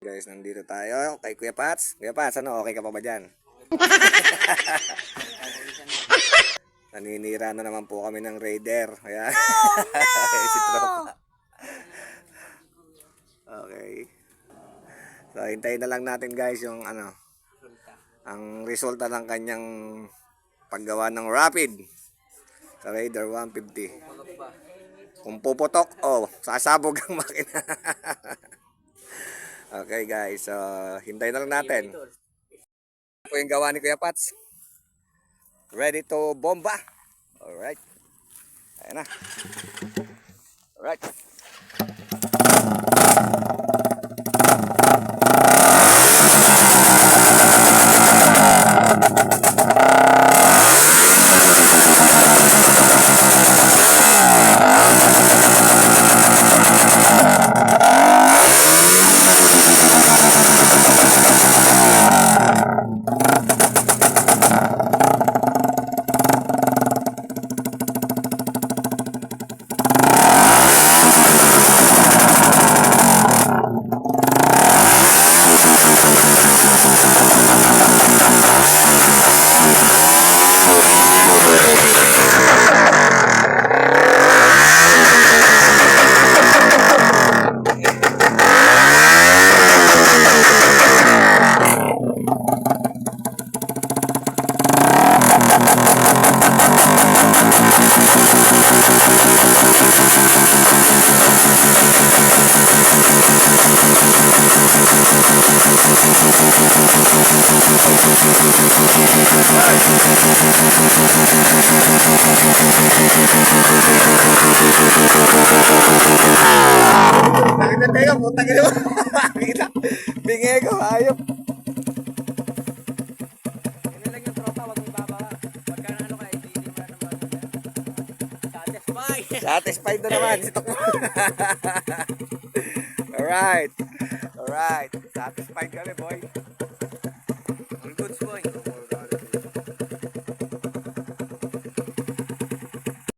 Guys, nandito tayo kay Kuya Pats. Kuya Pats, ano, okay ka pa ba dyan? Naninira na naman po kami ng Raider. Ayan. Oh, no! Si Tropa. Okay. So, hintayin na lang natin guys yung ang resulta ng kanyang paggawa ng Rapid sa Raider 150. Kung puputok, sasabog ang makina. Okay guys, so hintayin na lang natin. Ito yung gawa ni Kuya Pats. Ready to bomba. Alright. Ayan na. Alright. Teka, puta ka naman. Bingi ko, ayop. Yan lang yung tropa, wag mong baba. Pagka na ano ka, hindi mo na naman. Satisfied! Satisfied na naman si Tok. Alright. Alright. Satisfied kami, boy. All goods, boy.